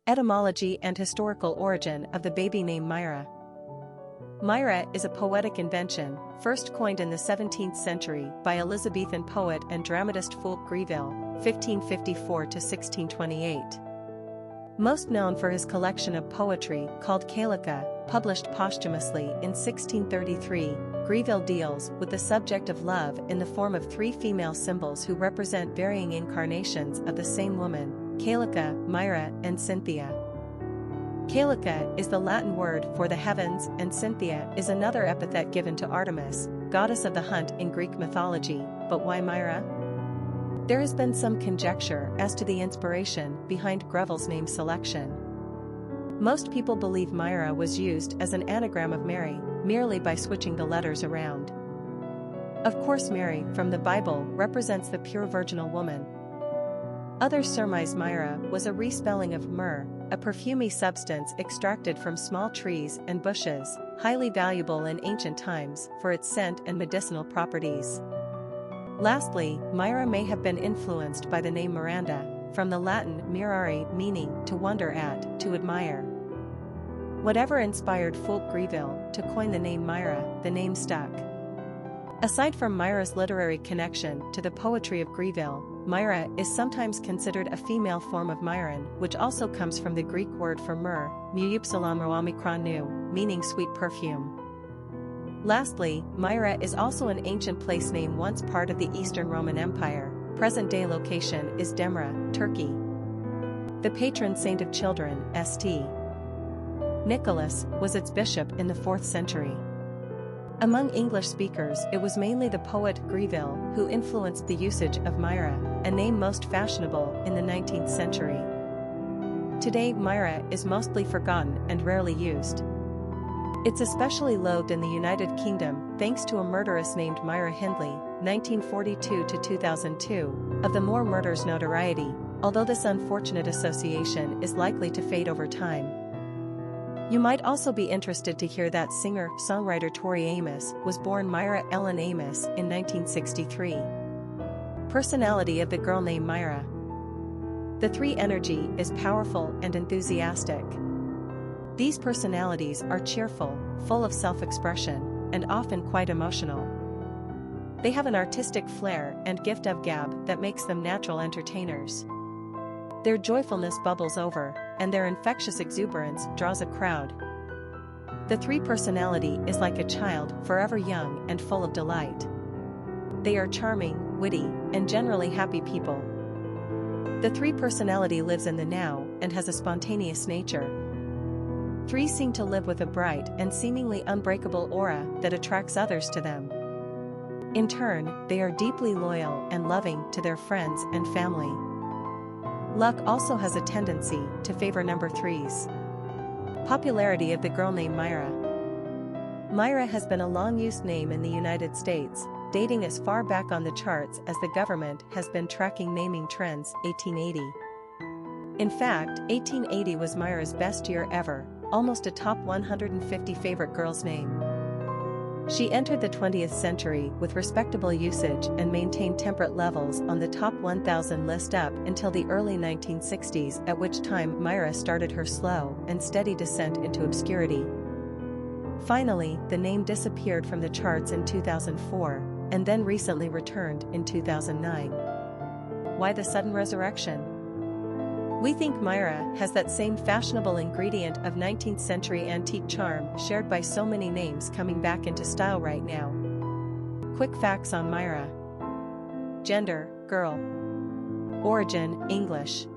Etymology and historical origin of the baby name Myra. Myra is a poetic invention, first coined in the 17th century by Elizabethan poet and dramatist Fulke Greville, 1554–1628. Most known for his collection of poetry called Calica, published posthumously in 1633, Greville deals with the subject of love in the form of three female symbols who represent varying incarnations of the same woman: Calica, Myra, and Cynthia. Calica is the Latin word for the heavens, and Cynthia is another epithet given to Artemis, goddess of the hunt in Greek mythology. But why Myra? There has been some conjecture as to the inspiration behind Greville's name selection. Most people believe Myra was used as an anagram of Mary, merely by switching the letters around. Of course, Mary from the Bible represents the pure virginal woman. Others surmise Myra was a respelling of myrrh, a perfumey substance extracted from small trees and bushes, highly valuable in ancient times for its scent and medicinal properties. Lastly, Myra may have been influenced by the name Miranda, from the Latin mirare, meaning to wonder at, to admire. Whatever inspired Fulke Greville to coin the name Myra, the name stuck. Aside from Myra's literary connection to the poetry of Greville, Myra is sometimes considered a female form of Myron, which also comes from the Greek word for myrrh, meaning sweet perfume. Lastly, Myra is also an ancient place name once part of the Eastern Roman Empire. Present-day location is Demre, Turkey. The patron saint of children, St. Nicholas, was its bishop in the 4th century. Among English speakers, it was mainly the poet Greville who influenced the usage of Myra, a name most fashionable in the 19th century. Today, Myra is mostly forgotten and rarely used. It's especially loathed in the United Kingdom thanks to a murderess named Myra Hindley, 1942–2002, of the more murder's notoriety, although this unfortunate association is likely to fade over time. You might also be interested to hear that singer-songwriter Tori Amos was born Myra Ellen Amos in 1963. Personality of the girl named Myra. The 3 energy is powerful and enthusiastic. These personalities are cheerful, full of self-expression, and often quite emotional. They have an artistic flair and gift of gab that makes them natural entertainers. Their joyfulness bubbles over, and their infectious exuberance draws a crowd. The 3 personality is like a child, forever young and full of delight. They are charming, witty, and generally happy people. The 3 personality lives in the now and has a spontaneous nature. 3 seem to live with a bright and seemingly unbreakable aura that attracts others to them. In turn, they are deeply loyal and loving to their friends and family. Luck also has a tendency to favor number 3s. Popularity of the girl named Myra. Myra has been a long-used name in the United States, dating as far back on the charts as the government has been tracking naming trends, 1880. In fact, 1880 was Myra's best year ever, almost a top 150 favorite girl's name. She entered the 20th century with respectable usage and maintained temperate levels on the top 1,000 list up until the early 1960s, at which time Myra started her slow and steady descent into obscurity. Finally, the name disappeared from the charts in 2004, and then recently returned in 2009. Why the sudden resurrection? We think Myra has that same fashionable ingredient of 19th century antique charm shared by so many names coming back into style right now. Quick facts on Myra. Gender, girl. Origin, English.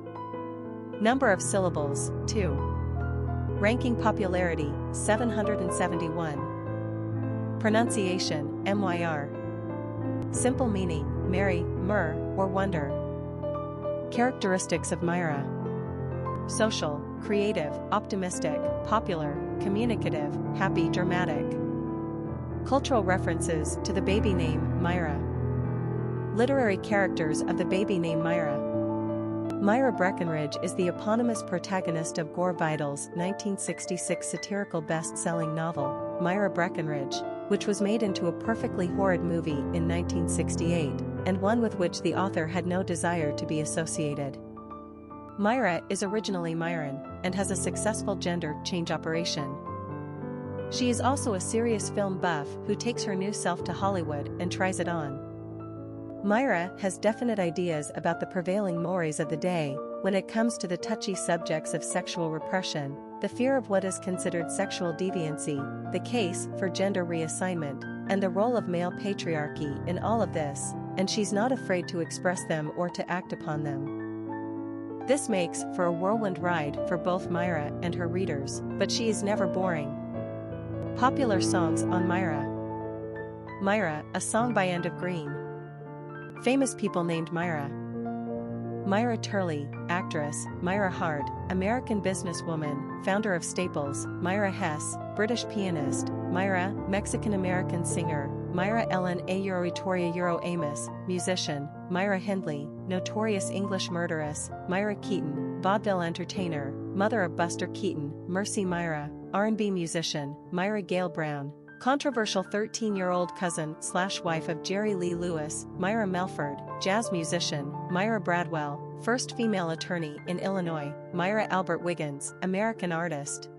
Number of syllables, 2. Ranking popularity, 771. Pronunciation, MYR. Simple meaning, Mary, Myrrh, or wonder. Characteristics of Myra. Social, creative, optimistic, popular, communicative, happy, dramatic. Cultural references to the baby name Myra. Literary characters of the baby name Myra. Myra Breckinridge is the eponymous protagonist of Gore Vidal's 1966 satirical best-selling novel, Myra Breckinridge, which was made into a perfectly horrid movie in 1968, and one with which the author had no desire to be associated. Myra is originally Myron and has a successful gender change operation. She is also a serious film buff who takes her new self to Hollywood and tries it on. Myra has definite ideas about the prevailing mores of the day when it comes to the touchy subjects of sexual repression, the fear of what is considered sexual deviancy, the case for gender reassignment, and the role of male patriarchy in all of this, and she's not afraid to express them or to act upon them. This makes for a whirlwind ride for both Myra and her readers, but she is never boring. Popular songs on Myra. Myra, a song by End of Green. Famous people named Myra. Myra Turley, actress. Myra Hart, American businesswoman, founder of Staples. Myra Hess, British pianist. Myra, Mexican-American singer. Myra Ellen Tori Amos, musician. Myra Hindley, notorious English murderess. Myra Keaton, vaudeville entertainer, mother of Buster Keaton. Mercy Myra, R&B musician. Myra Gale Brown, controversial 13-year-old cousin/wife of Jerry Lee Lewis. Myra Melford, jazz musician. Myra Bradwell, first female attorney in Illinois. Myra Albert Wiggins, American artist.